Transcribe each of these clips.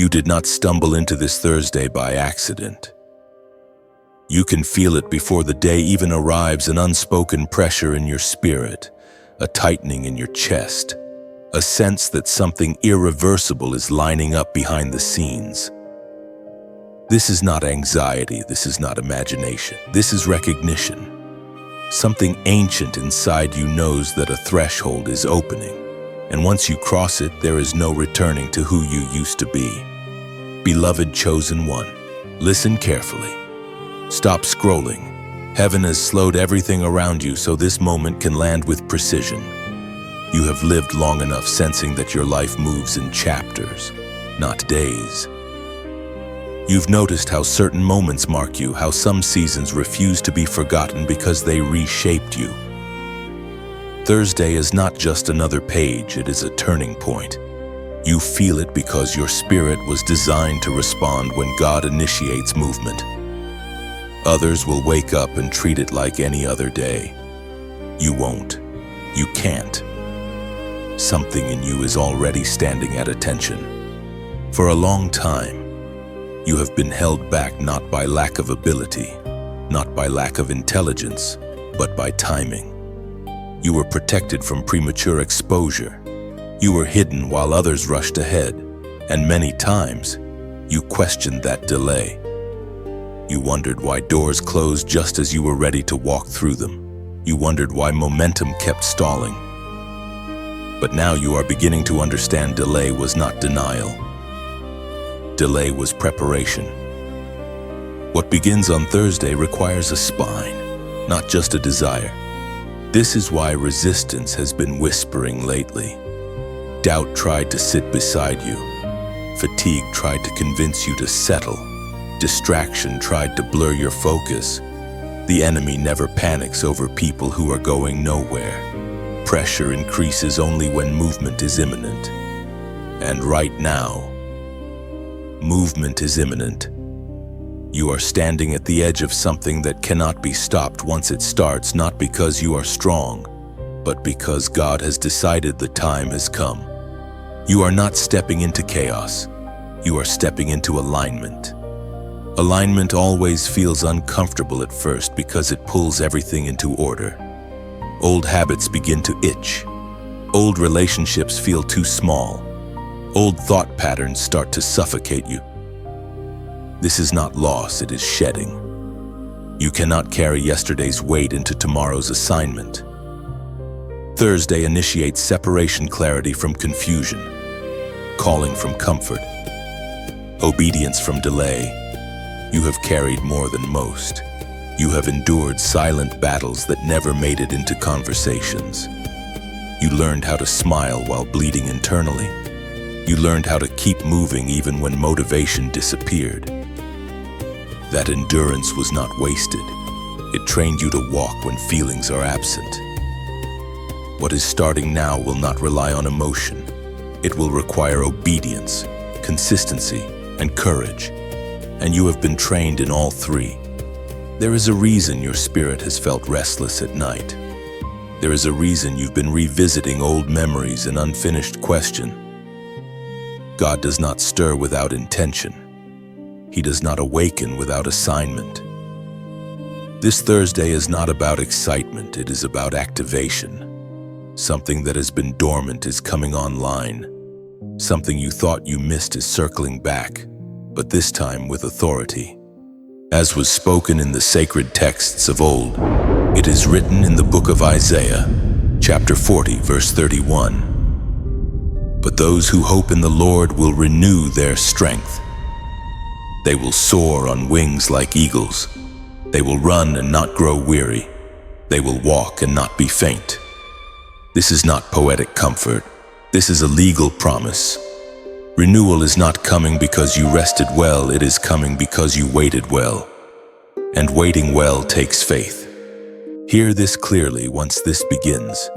You did not stumble into this Thursday by accident. You can feel it before the day even arrives, an unspoken pressure in your spirit, a tightening in your chest, a sense that something irreversible is lining up behind the scenes. This is not anxiety, this is not imagination, this is recognition. Something ancient inside you knows that a threshold is opening, and once you cross it, there is no returning to who you used to be. Beloved chosen one, listen carefully. Stop scrolling. Heaven has slowed everything around you so this moment can land with precision. You have lived long enough sensing that your life moves in chapters, not days. You've noticed how certain moments mark you, how some seasons refuse to be forgotten because they reshaped you. Thursday is not just another page, it is a turning point. You feel it because your spirit was designed to respond when God initiates movement. Others will wake up and treat it like any other day. You won't. You can't. Something in you is already standing at attention. For a long time, you have been held back not by lack of ability, not by lack of intelligence, but by timing. You were protected from premature exposure. You were hidden while others rushed ahead, and many times, you questioned that delay. You wondered why doors closed just as you were ready to walk through them. You wondered why momentum kept stalling. But now you are beginning to understand delay was not denial. Delay was preparation. What begins on Thursday requires a spine, not just a desire. This is why resistance has been whispering lately. Doubt tried to sit beside you. Fatigue tried to convince you to settle. Distraction tried to blur your focus. The enemy never panics over people who are going nowhere. Pressure increases only when movement is imminent. And right now, movement is imminent. You are standing at the edge of something that cannot be stopped once it starts, not because you are strong, but because God has decided the time has come. You are not stepping into chaos. You are stepping into alignment. Alignment always feels uncomfortable at first because it pulls everything into order. Old habits begin to itch. Old relationships feel too small. Old thought patterns start to suffocate you. This is not loss, it is shedding. You cannot carry yesterday's weight into tomorrow's assignment. Thursday initiates separation, clarity from confusion, calling from comfort, obedience from delay. You have carried more than most. You have endured silent battles that never made it into conversations. You learned how to smile while bleeding internally. You learned how to keep moving even when motivation disappeared. That endurance was not wasted. It trained you to walk when feelings are absent. What is starting now will not rely on emotion. It will require obedience, consistency, and courage. And you have been trained in all three. There is a reason your spirit has felt restless at night. There is a reason you've been revisiting old memories and unfinished questions. God does not stir without intention. He does not awaken without assignment. This Thursday is not about excitement, it is about activation. Something that has been dormant is coming online. Something you thought you missed is circling back, but this time with authority. As was spoken in the sacred texts of old, it is written in the book of Isaiah, chapter 40, verse 31. But those who hope in the Lord will renew their strength. They will soar on wings like eagles. They will run and not grow weary. They will walk and not be faint. This is not poetic comfort. This is a legal promise. Renewal is not coming because you rested well, it is coming because you waited well. And waiting well takes faith. Hear this clearly once this begins.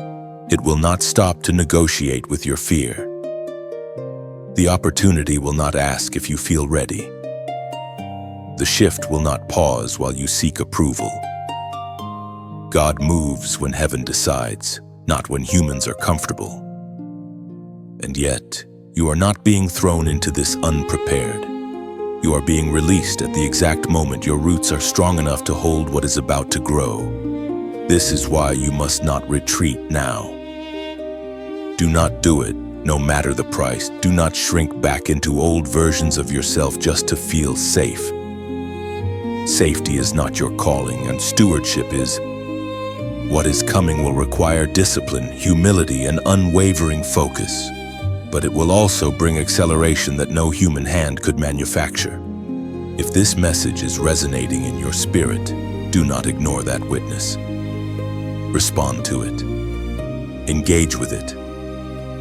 It will not stop to negotiate with your fear. The opportunity will not ask if you feel ready. The shift will not pause while you seek approval. God moves when heaven decides, not when humans are comfortable. And yet, You are not being thrown into this unprepared. You are being released at the exact moment your roots are strong enough to hold what is about to grow. This is why you must not retreat now. Do not do it, no matter the price. Do not shrink back into old versions of yourself just to feel safe. Safety is not your calling, and stewardship is. What is coming will require discipline, humility, and unwavering focus. But it will also bring acceleration that no human hand could manufacture. If this message is resonating in your spirit, do not ignore that witness. Respond to it. Engage with it.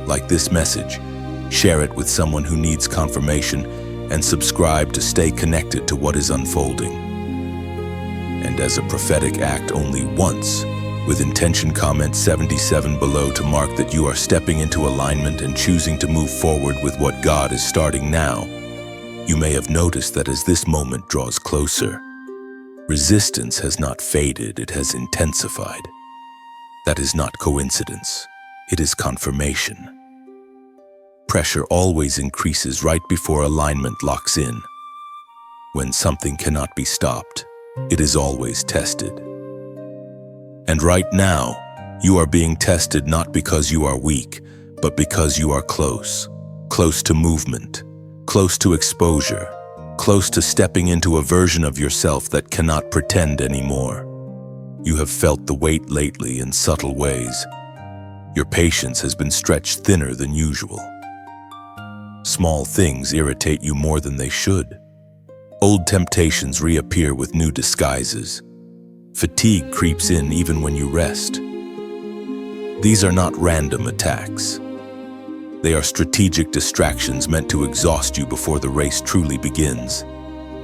Like this message, share it with someone who needs confirmation, and subscribe to stay connected to what is unfolding. And as a prophetic act only once, with intention, comment 77 below to mark that you are stepping into alignment and choosing to move forward with what God is starting now. You may have noticed that as this moment draws closer, resistance has not faded, it has intensified. That is not coincidence, it is confirmation. Pressure always increases right before alignment locks in. When something cannot be stopped, it is always tested. And right now, you are being tested not because you are weak, but because you are close. Close to movement, close to exposure, close to stepping into a version of yourself that cannot pretend anymore. You have felt the weight lately in subtle ways. Your patience has been stretched thinner than usual. Small things irritate you more than they should. Old temptations reappear with new disguises. Fatigue creeps in even when you rest. These are not random attacks. They are strategic distractions meant to exhaust you before the race truly begins.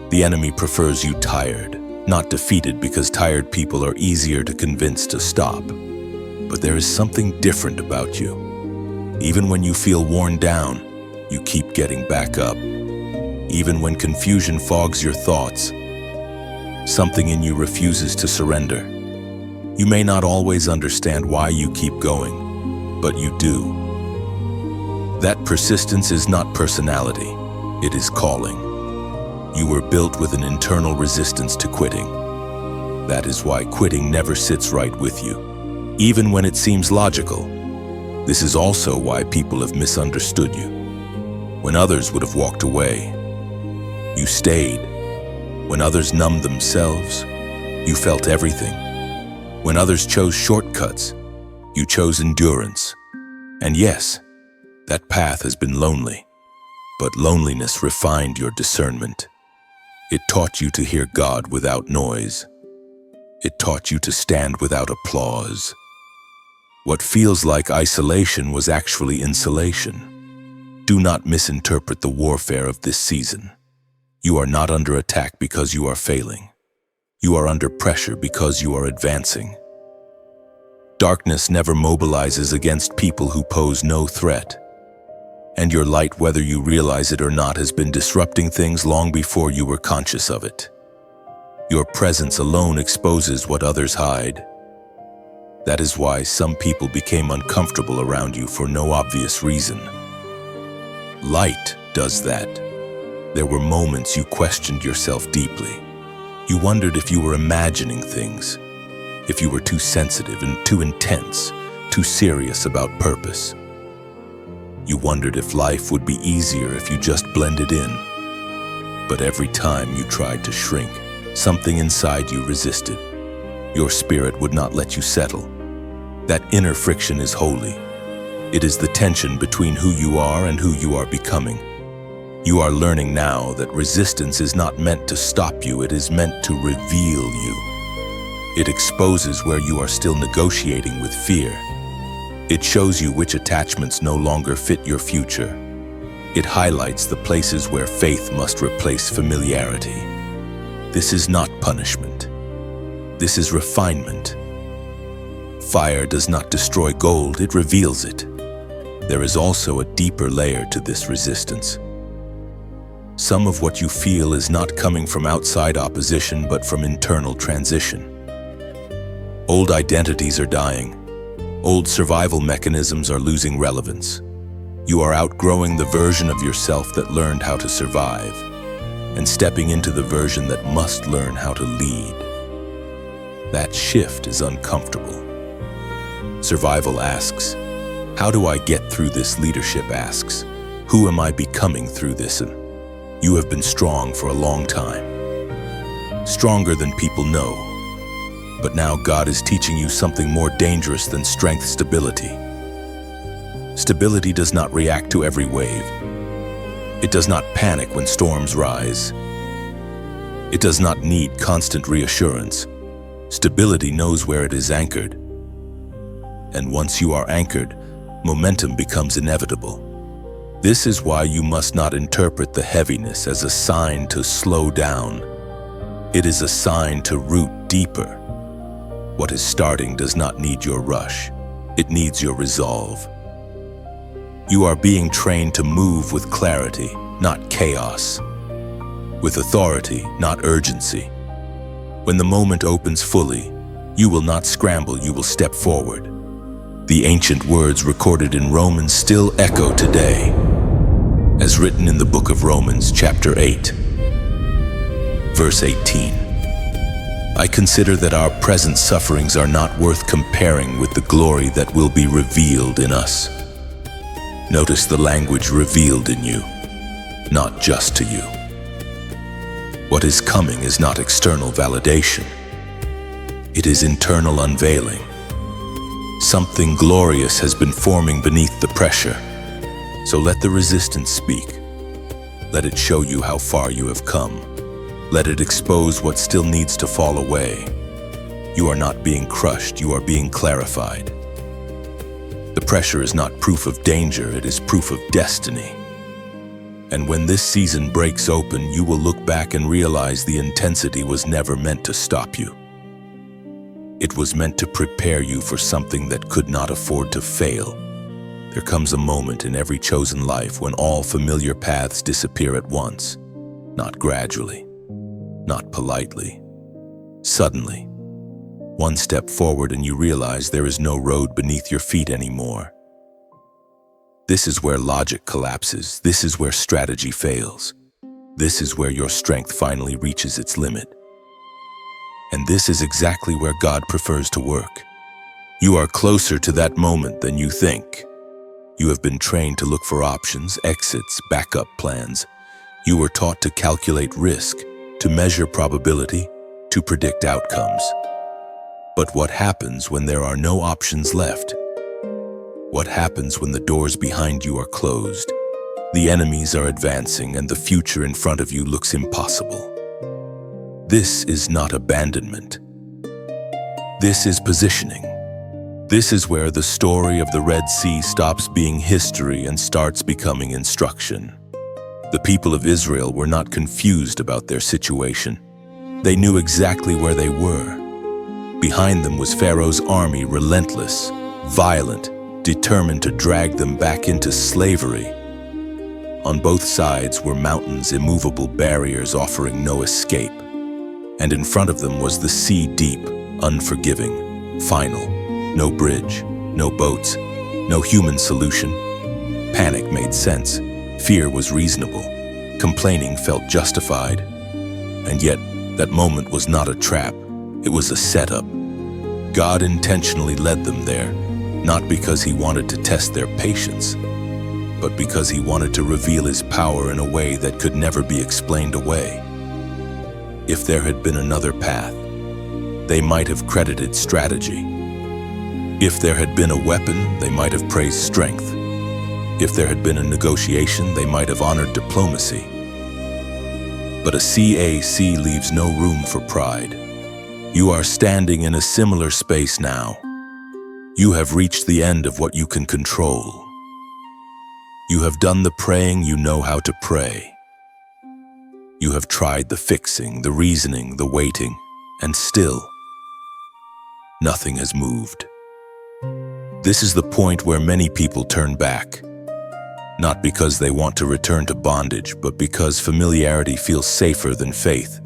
The enemy prefers you tired, not defeated, because tired people are easier to convince to stop. But there is something different about you. Even when you feel worn down, you keep getting back up. Even when confusion fogs your thoughts, something in you refuses to surrender. You may not always understand why you keep going, but you do. That persistence is not personality, it is calling. You were built with an internal resistance to quitting. That is why quitting never sits right with you, even when it seems logical. This is also why people have misunderstood you. When others would have walked away, you stayed. When others numbed themselves, you felt everything. When others chose shortcuts, you chose endurance. And yes, that path has been lonely, but loneliness refined your discernment. It taught you to hear God without noise. It taught you to stand without applause. What feels like isolation was actually insulation. Do not misinterpret the warfare of this season. You are not under attack because you are failing. You are under pressure because you are advancing. Darkness never mobilizes against people who pose no threat. And your light, whether you realize it or not, has been disrupting things long before you were conscious of it. Your presence alone exposes what others hide. That is why some people became uncomfortable around you for no obvious reason. Light does that. There were moments you questioned yourself deeply. You wondered if you were imagining things, if you were too sensitive and too intense, too serious about purpose. You wondered if life would be easier if you just blended in. But every time you tried to shrink, something inside you resisted. Your spirit would not let you settle. That inner friction is holy. It is the tension between who you are and who you are becoming. You are learning now that resistance is not meant to stop you, it is meant to reveal you. It exposes where you are still negotiating with fear. It shows you which attachments no longer fit your future. It highlights the places where faith must replace familiarity. This is not punishment. This is refinement. Fire does not destroy gold, it reveals it. There is also a deeper layer to this resistance. Some of what you feel is not coming from outside opposition, but from internal transition. Old identities are dying. Old survival mechanisms are losing relevance. You are outgrowing the version of yourself that learned how to survive and stepping into the version that must learn how to lead. That shift is uncomfortable. Survival asks, how do I get through this? Leadership asks, who am I becoming through this? And you have been strong for a long time, stronger than people know. But now God is teaching you something more dangerous than strength: stability. Stability does not react to every wave. It does not panic when storms rise. It does not need constant reassurance. Stability knows where it is anchored. And once you are anchored, momentum becomes inevitable. This is why you must not interpret the heaviness as a sign to slow down. It is a sign to root deeper. What is starting does not need your rush. It needs your resolve. You are being trained to move with clarity, not chaos. With authority, not urgency. When the moment opens fully, you will not scramble, you will step forward. The ancient words recorded in Romans still echo today, as written in the book of Romans, chapter 8, verse 18. I consider that our present sufferings are not worth comparing with the glory that will be revealed in us. Notice the language: revealed in you, not just to you. What is coming is not external validation. It is internal unveiling. Something glorious has been forming beneath the pressure. So let the resistance speak. Let it show you how far you have come. Let it expose what still needs to fall away. You are not being crushed, you are being clarified. The pressure is not proof of danger, it is proof of destiny. And when this season breaks open, you will look back and realize the intensity was never meant to stop you. It was meant to prepare you for something that could not afford to fail. There comes a moment in every chosen life when all familiar paths disappear at once, not gradually, not politely. Suddenly, one step forward and you realize there is no road beneath your feet anymore. This is where logic collapses. This is where strategy fails. This is where your strength finally reaches its limit. And this is exactly where God prefers to work. You are closer to that moment than you think. You have been trained to look for options, exits, backup plans. You were taught to calculate risk, to measure probability, to predict outcomes. But what happens when there are no options left? What happens when the doors behind you are closed? The enemies are advancing and the future in front of you looks impossible. This is not abandonment. This is positioning. This is where the story of the Red Sea stops being history and starts becoming instruction. The people of Israel were not confused about their situation. They knew exactly where they were. Behind them was Pharaoh's army, relentless, violent, determined to drag them back into slavery. On both sides were mountains, immovable barriers offering no escape. And in front of them was the sea, deep, unforgiving, final. No bridge, no boats, no human solution. Panic made sense. Fear was reasonable. Complaining felt justified. And yet, that moment was not a trap. It was a setup. God intentionally led them there, not because he wanted to test their patience, but because he wanted to reveal his power in a way that could never be explained away. If there had been another path, they might have credited strategy. If there had been a weapon, they might have praised strength. If there had been a negotiation, they might have honored diplomacy. But a CAC leaves no room for pride. You are standing in a similar space now. You have reached the end of what you can control. You have done the praying you know how to pray. You have tried the fixing, the reasoning, the waiting, and still, nothing has moved. This is the point where many people turn back, not because they want to return to bondage, but because familiarity feels safer than faith.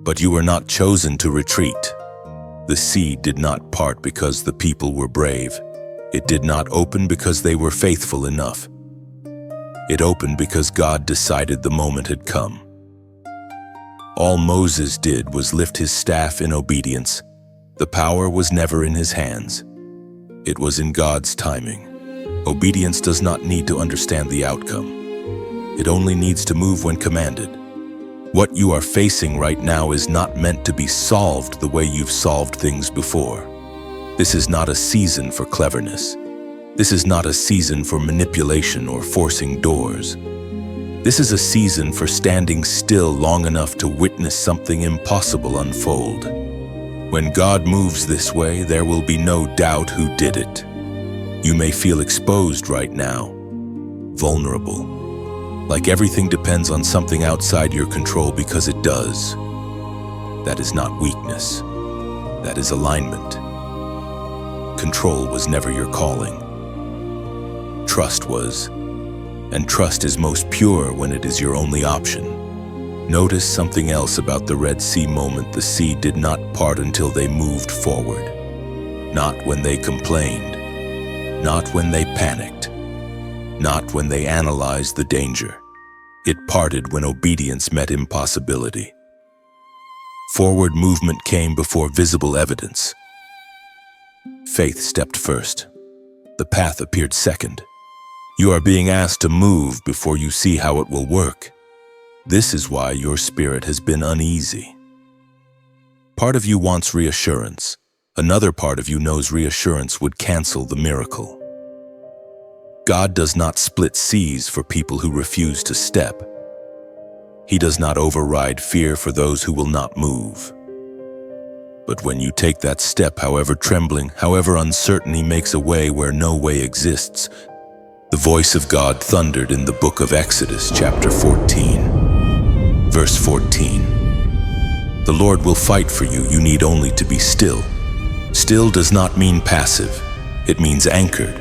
But you were not chosen to retreat. The sea did not part because the people were brave. It did not open because they were faithful enough. It opened because God decided the moment had come. All Moses did was lift his staff in obedience. The power was never in his hands. It was in God's timing. Obedience does not need to understand the outcome. It only needs to move when commanded. What you are facing right now is not meant to be solved the way you've solved things before. This is not a season for cleverness. This is not a season for manipulation or forcing doors. This is a season for standing still long enough to witness something impossible unfold. When God moves this way, there will be no doubt who did it. You may feel exposed right now, vulnerable, like everything depends on something outside your control, because it does. That is not weakness. That is alignment. Control was never your calling. Trust was. And trust is most pure when it is your only option. Notice something else about the Red Sea moment. The sea did not part until they moved forward. Not when they complained. Not when they panicked. Not when they analyzed the danger. It parted when obedience met impossibility. Forward movement came before visible evidence. Faith stepped first. The path appeared second. You are being asked to move before you see how it will work. This is why your spirit has been uneasy. Part of you wants reassurance. Another part of you knows reassurance would cancel the miracle. God does not split seas for people who refuse to step. He does not override fear for those who will not move. But when you take that step, however trembling, however uncertain, He makes a way where no way exists. The voice of God thundered in the book of Exodus, chapter 14, verse 14. The Lord will fight for you. You need only to be still. Still does not mean passive. It means anchored.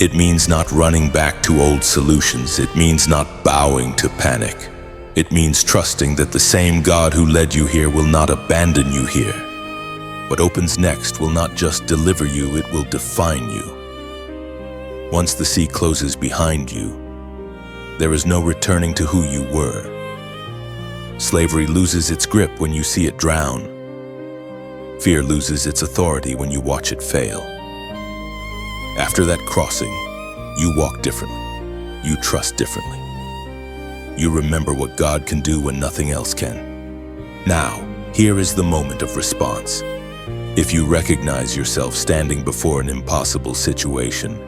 It means not running back to old solutions. It means not bowing to panic. It means trusting that the same God who led you here will not abandon you here. What opens next will not just deliver you, it will define you. Once the sea closes behind you, there is no returning to who you were. Slavery loses its grip when you see it drown. Fear loses its authority when you watch it fail. After that crossing, you walk differently. You trust differently. You remember what God can do when nothing else can. Now, here is the moment of response. If you recognize yourself standing before an impossible situation,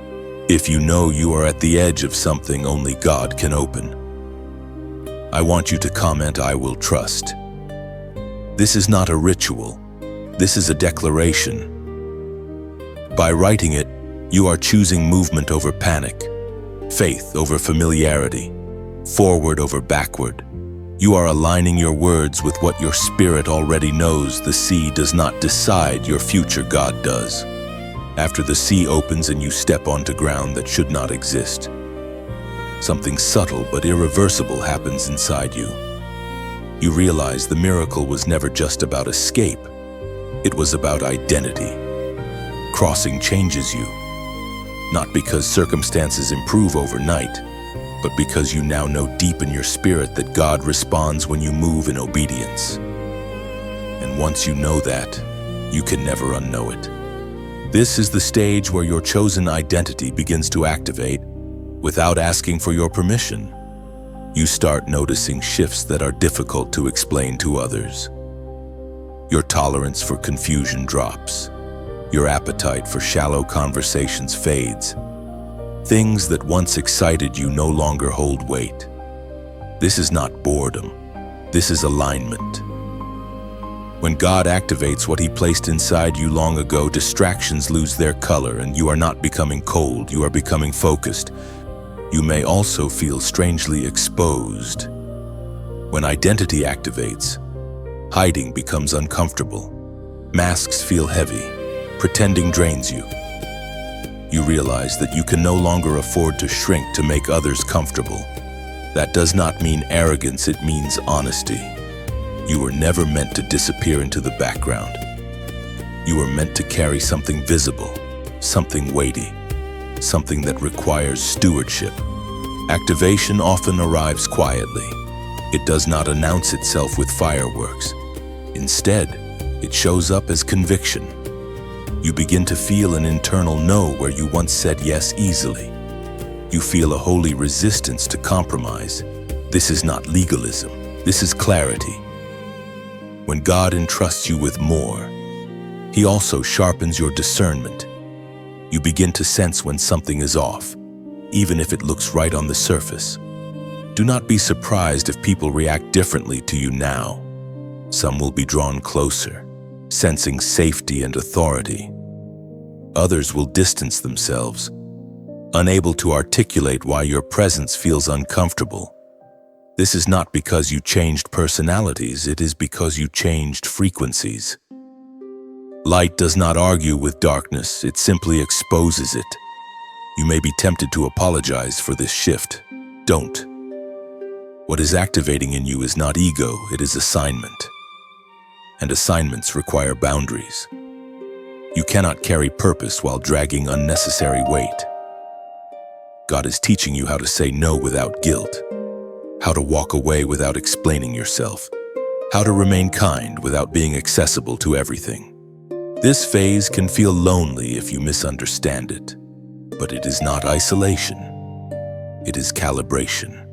if you know you are at the edge of something only God can open, I want you to comment, "I will trust." This is not a ritual. This is a declaration. By writing it, you are choosing movement over panic, faith over familiarity, forward over backward. You are aligning your words with what your spirit already knows. The sea does not decide your future, God does. After the sea opens and you step onto ground that should not exist, something subtle but irreversible happens inside you. You realize the miracle was never just about escape. It was about identity. Crossing changes you, not because circumstances improve overnight, but because you now know deep in your spirit that God responds when you move in obedience. And once you know that, you can never unknow it. This is the stage where your chosen identity begins to activate without asking for your permission. You start noticing shifts that are difficult to explain to others. Your tolerance for confusion drops. Your appetite for shallow conversations fades. Things that once excited you no longer hold weight. This is not boredom. This is alignment. When God activates what He placed inside you long ago, distractions lose their color and you are not becoming cold, you are becoming focused. You may also feel strangely exposed. When identity activates, hiding becomes uncomfortable. Masks feel heavy. Pretending drains you. You realize that you can no longer afford to shrink to make others comfortable. That does not mean arrogance, it means honesty. You were never meant to disappear into the background. You were meant to carry something visible, something weighty, something that requires stewardship. Activation often arrives quietly. It does not announce itself with fireworks. Instead, it shows up as conviction. You begin to feel an internal no where you once said yes easily. You feel a holy resistance to compromise. This is not legalism. This is clarity. When God entrusts you with more, He also sharpens your discernment. You begin to sense when something is off, even if it looks right on the surface. Do not be surprised if people react differently to you now. Some will be drawn closer, sensing safety and authority. Others will distance themselves, unable to articulate why your presence feels uncomfortable. This is not because you changed personalities, it is because you changed frequencies. Light does not argue with darkness, it simply exposes it. You may be tempted to apologize for this shift. Don't. What is activating in you is not ego, it is assignment. And assignments require boundaries. You cannot carry purpose while dragging unnecessary weight. God is teaching you how to say no without guilt, how to walk away without explaining yourself, how to remain kind without being accessible to everything. This phase can feel lonely if you misunderstand it, but it is not isolation. It is calibration.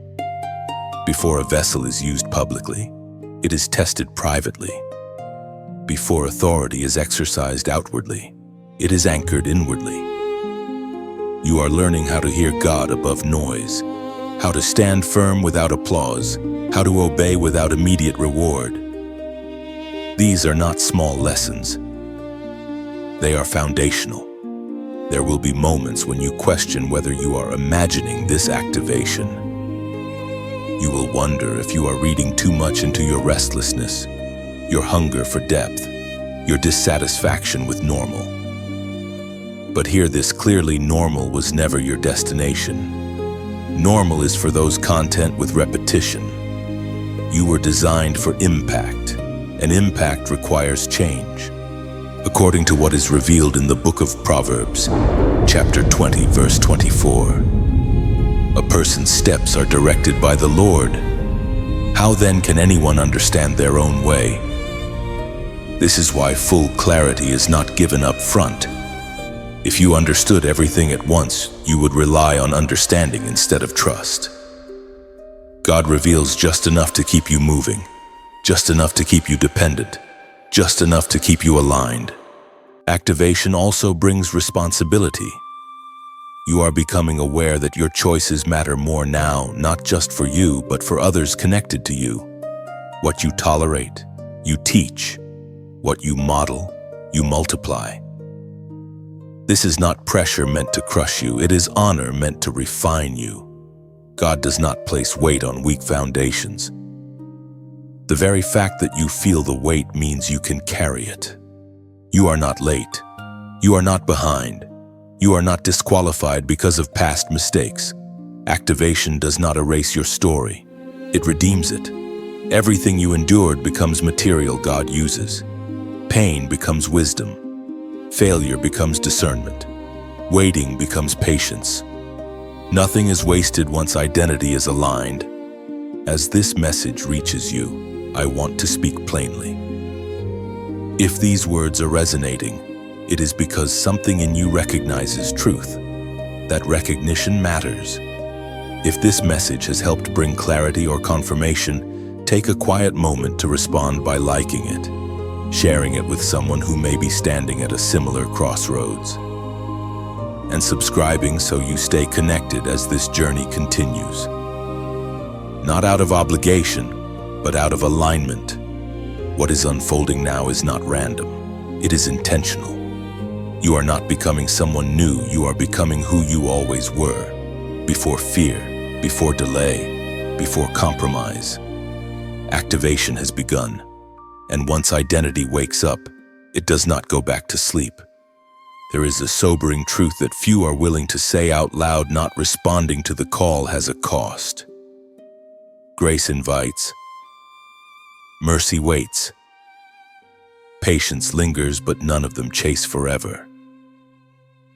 Before a vessel is used publicly, it is tested privately. Before authority is exercised outwardly, it is anchored inwardly. You are learning how to hear God above noise, how to stand firm without applause, how to obey without immediate reward. These are not small lessons. They are foundational. There will be moments when you question whether you are imagining this activation. You will wonder if you are reading too much into your restlessness, your hunger for depth, your dissatisfaction with normal. But hear this clearly, normal was never your destination. Normal is for those content with repetition. You were designed for impact, and impact requires change. According to what is revealed in the book of Proverbs, chapter 20, verse 24. A person's steps are directed by the Lord. How then can anyone understand their own way? This is why full clarity is not given up front. If you understood everything at once, you would rely on understanding instead of trust. God reveals just enough to keep you moving, just enough to keep you dependent, just enough to keep you aligned. Activation also brings responsibility. You are becoming aware that your choices matter more now, not just for you, but for others connected to you. What you tolerate, you teach. What you model, you multiply. This is not pressure meant to crush you, it is honor meant to refine you. God does not place weight on weak foundations. The very fact that you feel the weight means you can carry it. You are not late. You are not behind. You are not disqualified because of past mistakes. Activation does not erase your story. It redeems it. Everything you endured becomes material God uses. Pain becomes wisdom. Failure becomes discernment. Waiting becomes patience. Nothing is wasted once identity is aligned. As this message reaches you, I want to speak plainly. If these words are resonating, it is because something in you recognizes truth. That recognition matters. If this message has helped bring clarity or confirmation, take a quiet moment to respond by liking it, sharing it with someone who may be standing at a similar crossroads, and subscribing so you stay connected as this journey continues. Not out of obligation, but out of alignment. What is unfolding now is not random. It is intentional. You are not becoming someone new, you are becoming who you always were. Before fear, before delay, before compromise. Activation has begun, and once identity wakes up, it does not go back to sleep. There is a sobering truth that few are willing to say out loud. Not responding to the call has a cost. Grace invites. Mercy waits. Patience lingers, but none of them chase forever.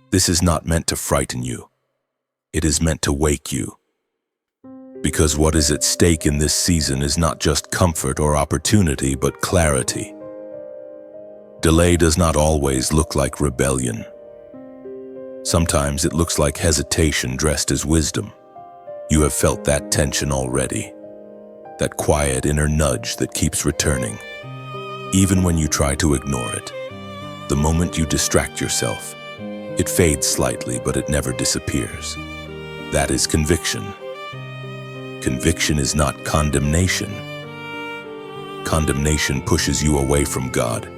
This is not meant to frighten you. It is meant to wake you. Because what is at stake in this season is not just comfort or opportunity, but clarity. Delay does not always look like rebellion. Sometimes it looks like hesitation dressed as wisdom. You have felt that tension already, that quiet inner nudge that keeps returning, even when you try to ignore it. The moment you distract yourself, it fades slightly, but it never disappears. That is conviction. Conviction is not condemnation. Condemnation pushes you away from God.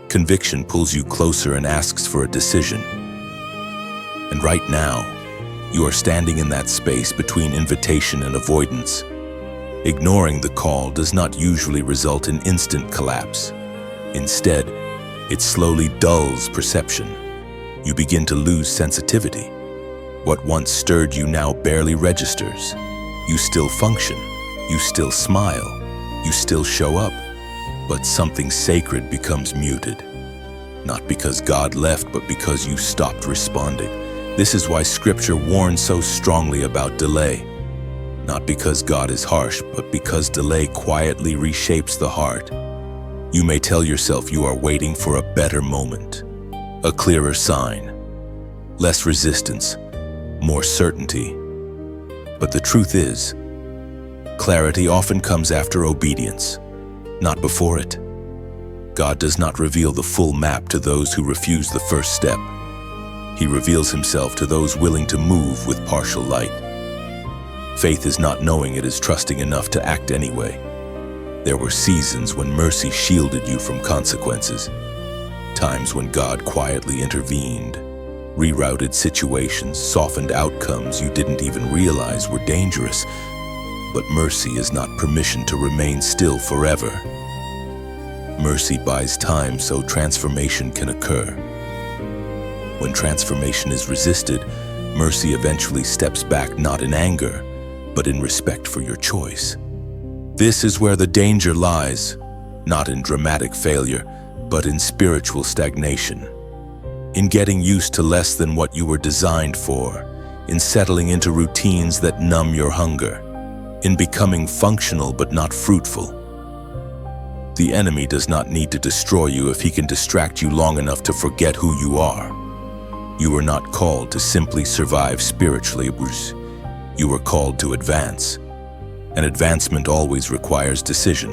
Conviction pulls you closer and asks for a decision. And right now, you are standing in that space between invitation and avoidance. Ignoring the call does not usually result in instant collapse. Instead, it slowly dulls perception. You begin to lose sensitivity. What once stirred you now barely registers. You still function, you still smile, you still show up, but something sacred becomes muted. Not because God left, but because you stopped responding. This is why Scripture warns so strongly about delay. Not because God is harsh, but because delay quietly reshapes the heart. You may tell yourself you are waiting for a better moment, a clearer sign, less resistance, more certainty. But the truth is, clarity often comes after obedience, not before it. God does not reveal the full map to those who refuse the first step. He reveals himself to those willing to move with partial light. Faith is not knowing, it is trusting enough to act anyway. There were seasons when mercy shielded you from consequences, times when God quietly intervened, rerouted situations, softened outcomes you didn't even realize were dangerous. But mercy is not permission to remain still forever. Mercy buys time so transformation can occur. When transformation is resisted, mercy eventually steps back, not in anger, but in respect for your choice. This is where the danger lies, not in dramatic failure, but in spiritual stagnation. In getting used to less than what you were designed for, in settling into routines that numb your hunger, in becoming functional but not fruitful. The enemy does not need to destroy you if he can distract you long enough to forget who you are. You were not called to simply survive spiritually, you were called to advance. And advancement always requires decision.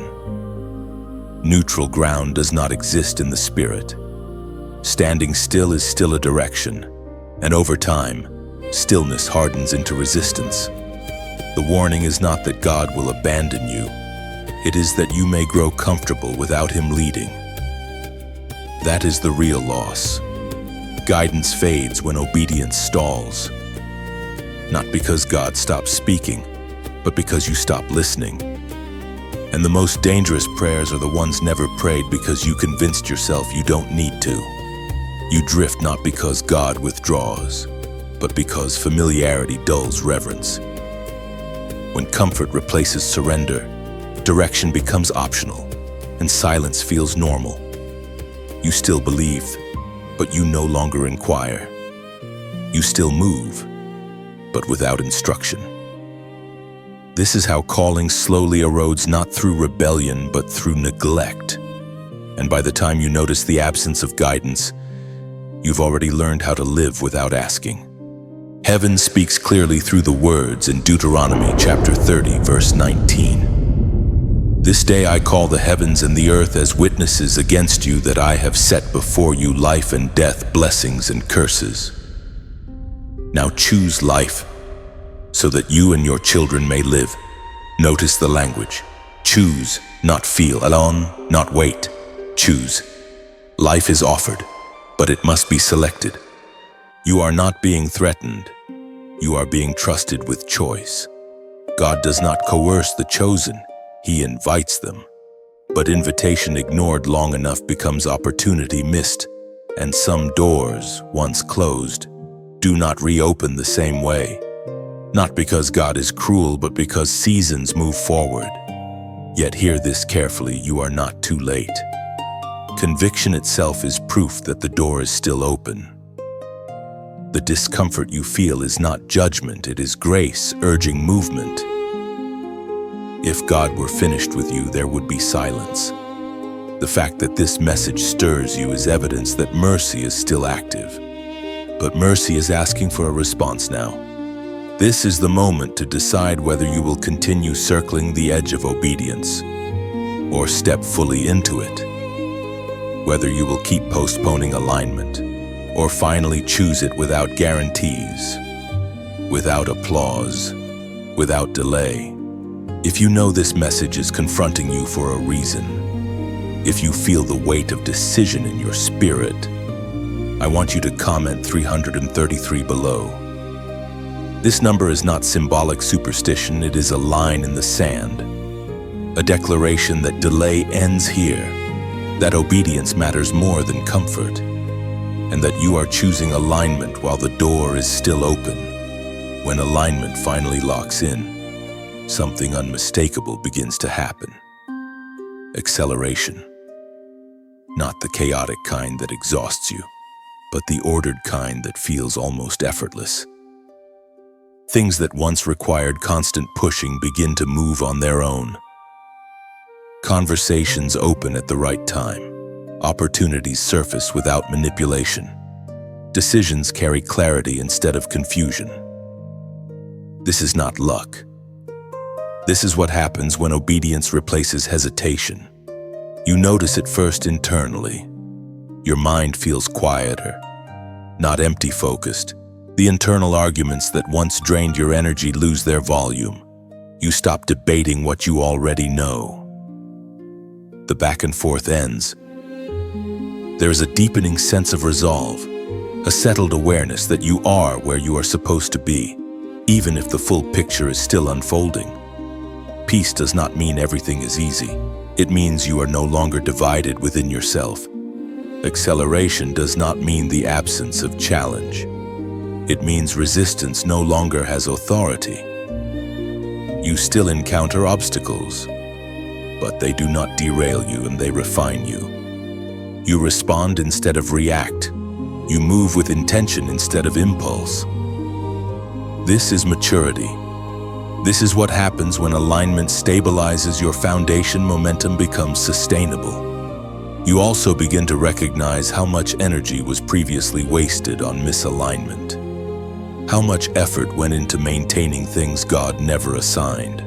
Neutral ground does not exist in the spirit. Standing still is still a direction, and over time, stillness hardens into resistance. The warning is not that God will abandon you. It is that you may grow comfortable without him leading. That is the real loss. Guidance fades when obedience stalls. Not because God stops speaking, but because you stop listening. And the most dangerous prayers are the ones never prayed because you convinced yourself you don't need to. You drift not because God withdraws, but because familiarity dulls reverence. When comfort replaces surrender, direction becomes optional, and silence feels normal. You still believe, but you no longer inquire. You still move, but without instruction. This is how calling slowly erodes, not through rebellion, but through neglect. And by the time you notice the absence of guidance, you've already learned how to live without asking. Heaven speaks clearly through the words in Deuteronomy chapter 30, verse 19. This day I call the heavens and the earth as witnesses against you that I have set before you life and death, blessings and curses. Now choose life, so that you and your children may live. Notice the language. Choose, not feel. Alone, not wait. Choose. Life is offered, but it must be selected. You are not being threatened. You are being trusted with choice. God does not coerce the chosen. He invites them. But invitation ignored long enough becomes opportunity missed, and some doors, once closed, do not reopen the same way. Not because God is cruel, but because seasons move forward. Yet hear this carefully, you are not too late. Conviction itself is proof that the door is still open. The discomfort you feel is not judgment, it is grace urging movement. If God were finished with you, there would be silence. The fact that this message stirs you is evidence that mercy is still active. But mercy is asking for a response now. This is the moment to decide whether you will continue circling the edge of obedience or step fully into it. Whether you will keep postponing alignment or finally choose it without guarantees, without applause, without delay. If you know this message is confronting you for a reason, if you feel the weight of decision in your spirit, I want you to comment 333 below. This number is not symbolic superstition, it is a line in the sand. A declaration that delay ends here, that obedience matters more than comfort, and that you are choosing alignment while the door is still open. When alignment finally locks in, something unmistakable begins to happen. Acceleration. Not the chaotic kind that exhausts you, but the ordered kind that feels almost effortless. Things that once required constant pushing begin to move on their own. Conversations open at the right time. Opportunities surface without manipulation. Decisions carry clarity instead of confusion. This is not luck. This is what happens when obedience replaces hesitation. You notice it first internally. Your mind feels quieter, not empty-focused. The internal arguments that once drained your energy lose their volume. You stop debating what you already know. The back and forth ends. There is a deepening sense of resolve, a settled awareness that you are where you are supposed to be, even if the full picture is still unfolding. Peace does not mean everything is easy. It means you are no longer divided within yourself. Acceleration does not mean the absence of challenge. It means resistance no longer has authority. You still encounter obstacles, but they do not derail you and they refine you. You respond instead of react. You move with intention instead of impulse. This is maturity. This is what happens when alignment stabilizes your foundation, momentum becomes sustainable. You also begin to recognize how much energy was previously wasted on misalignment. How much effort went into maintaining things God never assigned.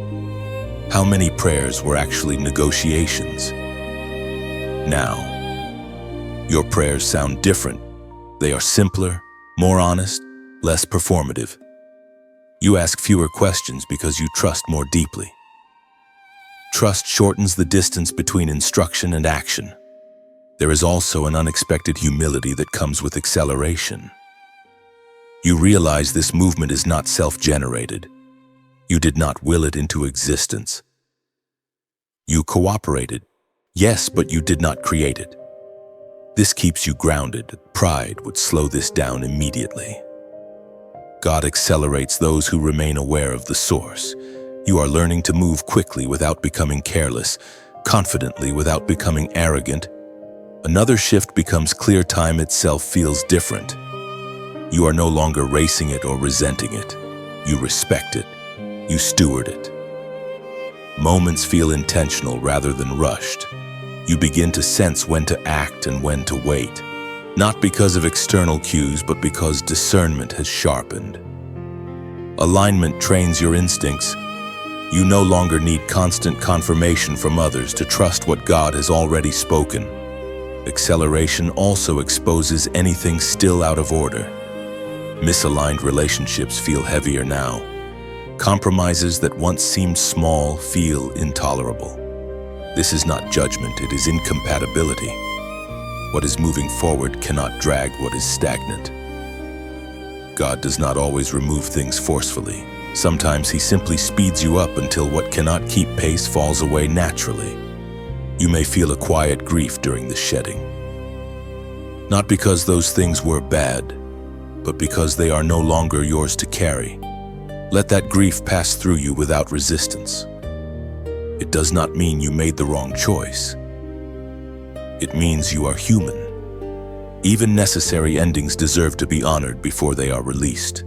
How many prayers were actually negotiations. Now, your prayers sound different. They are simpler, more honest, less performative. You ask fewer questions because you trust more deeply. Trust shortens the distance between instruction and action. There is also an unexpected humility that comes with acceleration. You realize this movement is not self-generated. You did not will it into existence. You cooperated, yes, but you did not create it. This keeps you grounded. Pride would slow this down immediately. God accelerates those who remain aware of the source. You are learning to move quickly without becoming careless, confidently without becoming arrogant. Another shift becomes clear. Time itself feels different. You are no longer racing it or resenting it. You respect it. You steward it. Moments feel intentional rather than rushed. You begin to sense when to act and when to wait. Not because of external cues, but because discernment has sharpened. Alignment trains your instincts. You no longer need constant confirmation from others to trust what God has already spoken. Acceleration also exposes anything still out of order. Misaligned relationships feel heavier now. Compromises that once seemed small feel intolerable. This is not judgment, it is incompatibility. What is moving forward cannot drag what is stagnant. God does not always remove things forcefully. Sometimes He simply speeds you up until what cannot keep pace falls away naturally. You may feel a quiet grief during the shedding. Not because those things were bad, but because they are no longer yours to carry. Let that grief pass through you without resistance. It does not mean you made the wrong choice. It means you are human. Even necessary endings deserve to be honored before they are released.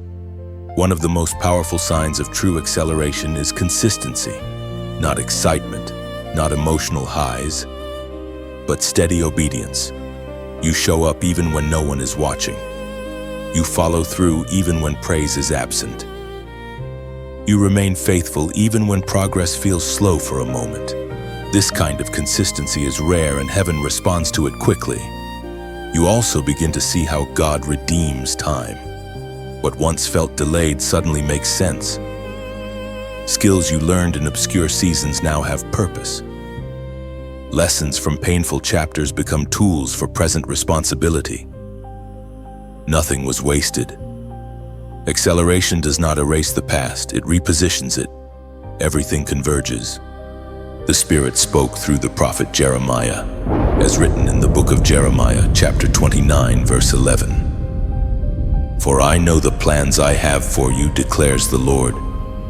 One of the most powerful signs of true acceleration is consistency. Not excitement, not emotional highs, but steady obedience. You show up even when no one is watching. You follow through even when praise is absent. You remain faithful even when progress feels slow for a moment. This kind of consistency is rare and heaven responds to it quickly. You also begin to see how God redeems time. What once felt delayed suddenly makes sense. Skills you learned in obscure seasons now have purpose. Lessons from painful chapters become tools for present responsibility. Nothing was wasted. Acceleration does not erase the past, it repositions it. Everything converges. The Spirit spoke through the prophet Jeremiah, as written in the book of Jeremiah, chapter 29, verse 11. For I know the plans I have for you, declares the Lord,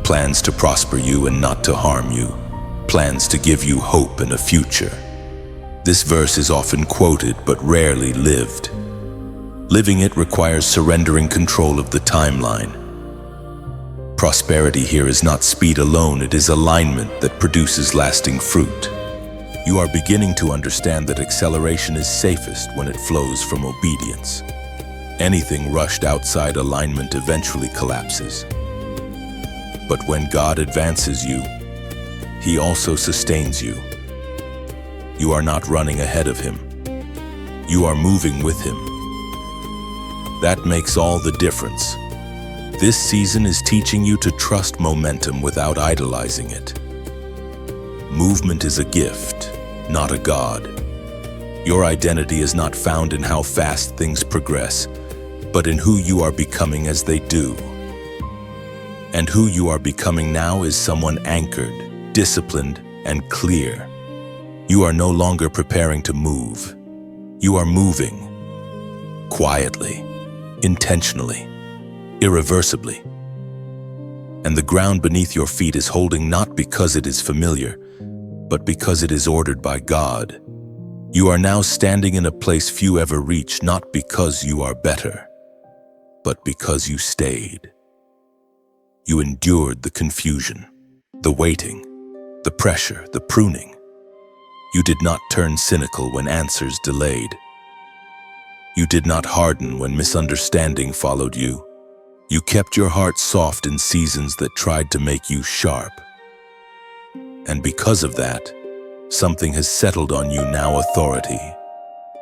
plans to prosper you and not to harm you, plans to give you hope and a future. This verse is often quoted but rarely lived. Living it requires surrendering control of the timeline. Prosperity here is not speed alone, it is alignment that produces lasting fruit. You are beginning to understand that acceleration is safest when it flows from obedience. Anything rushed outside alignment eventually collapses. But when God advances you, He also sustains you. You are not running ahead of Him. You are moving with Him. That makes all the difference. This season is teaching you to trust momentum without idolizing it. Movement is a gift, not a god. Your identity is not found in how fast things progress, but in who you are becoming as they do. And who you are becoming now is someone anchored, disciplined, and clear. You are no longer preparing to move. You are moving, quietly, intentionally, irreversibly. And the ground beneath your feet is holding not because it is familiar, but because it is ordered by God. You are now standing in a place few ever reach, not because you are better, but because you stayed. You endured the confusion, the waiting, the pressure, the pruning. You did not turn cynical when answers delayed. You did not harden when misunderstanding followed you. You kept your heart soft in seasons that tried to make you sharp. And because of that, something has settled on you now: authority.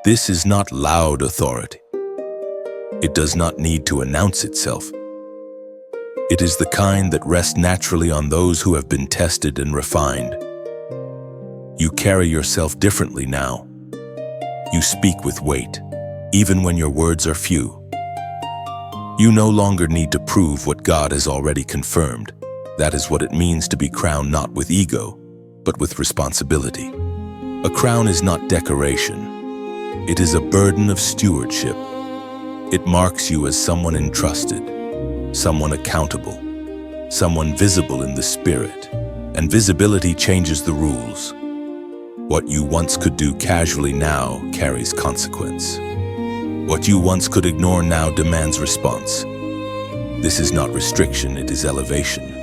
This is not loud authority. It does not need to announce itself. It is the kind that rests naturally on those who have been tested and refined. You carry yourself differently now. You speak with weight, even when your words are few. You no longer need to prove what God has already confirmed. That is what it means to be crowned not with ego, but with responsibility. A crown is not decoration. It is a burden of stewardship. It marks you as someone entrusted, someone accountable, someone visible in the spirit. And visibility changes the rules. What you once could do casually now carries consequence. What you once could ignore now demands response. This is not restriction, it is elevation.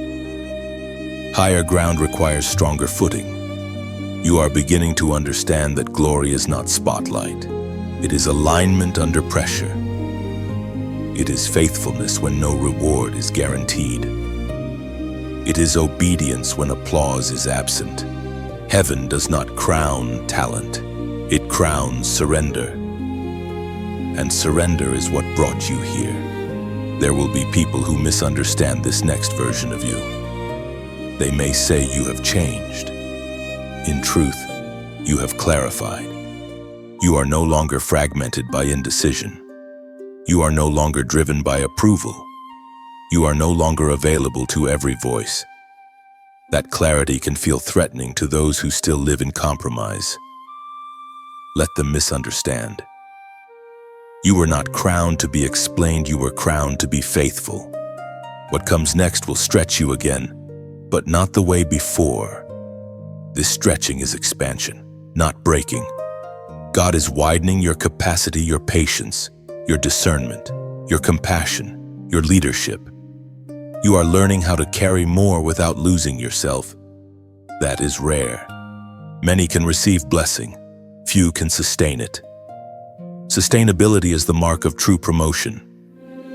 Higher ground requires stronger footing. You are beginning to understand that glory is not spotlight. It is alignment under pressure. It is faithfulness when no reward is guaranteed. It is obedience when applause is absent. Heaven does not crown talent. It crowns surrender. And surrender is what brought you here. There will be people who misunderstand this next version of you. They may say you have changed. In truth, you have clarified. You are no longer fragmented by indecision. You are no longer driven by approval. You are no longer available to every voice. That clarity can feel threatening to those who still live in compromise. Let them misunderstand. You were not crowned to be explained, you were crowned to be faithful. What comes next will stretch you again, but not the way before. This stretching is expansion, not breaking. God is widening your capacity, your patience, your discernment, your compassion, your leadership. You are learning how to carry more without losing yourself. That is rare. Many can receive blessing. Few can sustain it. Sustainability is the mark of true promotion.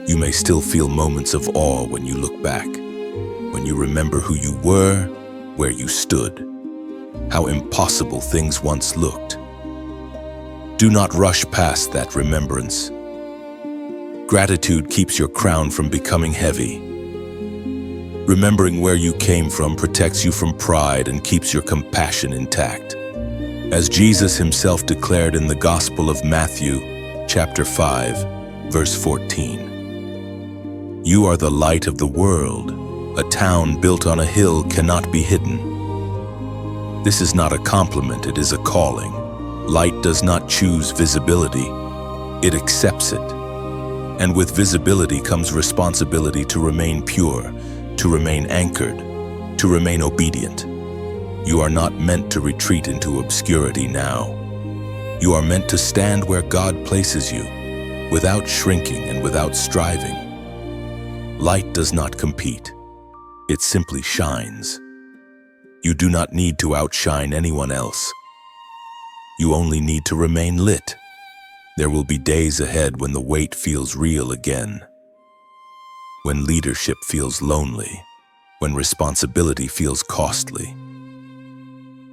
You may still feel moments of awe when you look back, when you remember who you were, where you stood, how impossible things once looked. Do not rush past that remembrance. Gratitude keeps your crown from becoming heavy. Remembering where you came from protects you from pride and keeps your compassion intact. As Jesus himself declared in the Gospel of Matthew, chapter 5, verse 14. You are the light of the world. A town built on a hill cannot be hidden. This is not a compliment, it is a calling. Light does not choose visibility, it accepts it. And with visibility comes responsibility to remain pure, to remain anchored, to remain obedient. You are not meant to retreat into obscurity now. You are meant to stand where God places you, without shrinking and without striving. Light does not compete. It simply shines. You do not need to outshine anyone else. You only need to remain lit. There will be days ahead when the weight feels real again. When leadership feels lonely, when responsibility feels costly.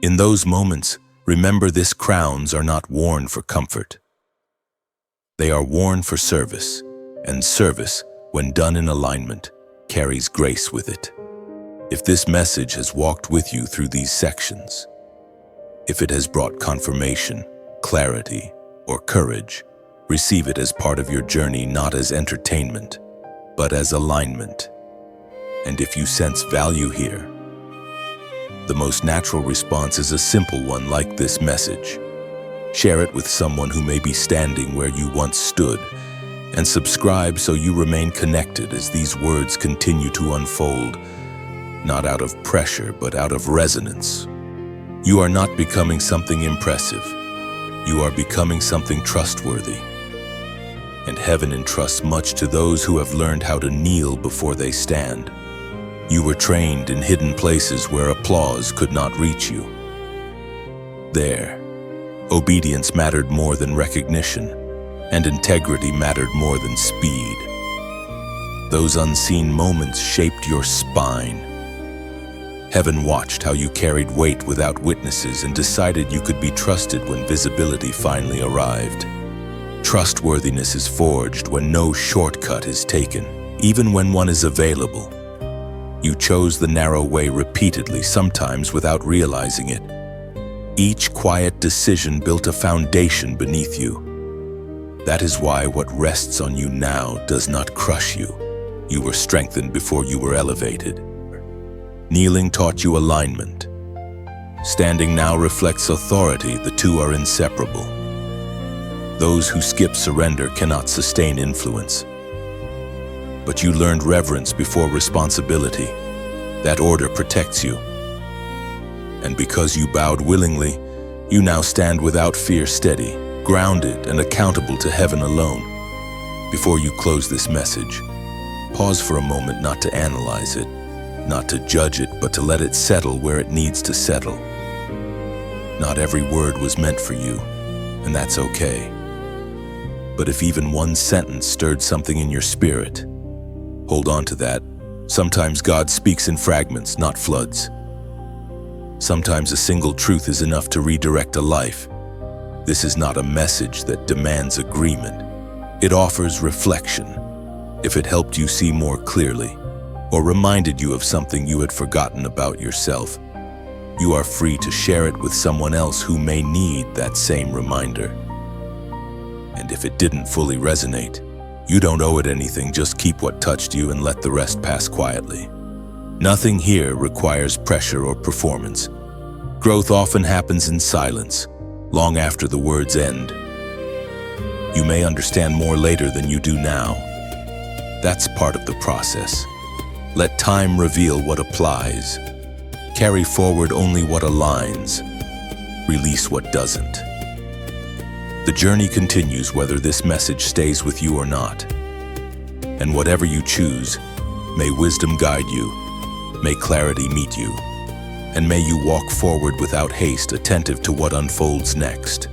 In those moments, remember this: crowns are not worn for comfort. They are worn for service, and service, when done in alignment, carries grace with it. If this message has walked with you through these sections, if it has brought confirmation, clarity, or courage, receive it as part of your journey, not as entertainment, but as alignment. And if you sense value here, the most natural response is a simple one like this message. Share it with someone who may be standing where you once stood, and subscribe so you remain connected as these words continue to unfold, not out of pressure, but out of resonance. You are not becoming something impressive. You are becoming something trustworthy. And heaven entrusts much to those who have learned how to kneel before they stand. You were trained in hidden places where applause could not reach you. There, obedience mattered more than recognition, and integrity mattered more than speed. Those unseen moments shaped your spine. Heaven watched how you carried weight without witnesses and decided you could be trusted when visibility finally arrived. Trustworthiness is forged when no shortcut is taken, even when one is available. You chose the narrow way repeatedly, sometimes without realizing it. Each quiet decision built a foundation beneath you. That is why what rests on you now does not crush you. You were strengthened before you were elevated. Kneeling taught you alignment. Standing now reflects authority. The two are inseparable. Those who skip surrender cannot sustain influence. But you learned reverence before responsibility. That order protects you. And because you bowed willingly, you now stand without fear, steady, grounded, and accountable to heaven alone. Before you close this message, pause for a moment, not to analyze it, not to judge it, but to let it settle where it needs to settle. Not every word was meant for you, and that's okay. But if even one sentence stirred something in your spirit, hold on to that. Sometimes God speaks in fragments, not floods. Sometimes a single truth is enough to redirect a life. This is not a message that demands agreement. It offers reflection. If it helped you see more clearly, or reminded you of something you had forgotten about yourself, you are free to share it with someone else who may need that same reminder. And if it didn't fully resonate, you don't owe it anything. Just keep what touched you and let the rest pass quietly. Nothing here requires pressure or performance. Growth often happens in silence, long after the words end. You may understand more later than you do now. That's part of the process. Let time reveal what applies. Carry forward only what aligns. Release what doesn't. The journey continues whether this message stays with you or not. And whatever you choose, may wisdom guide you, may clarity meet you, and may you walk forward without haste, attentive to what unfolds next.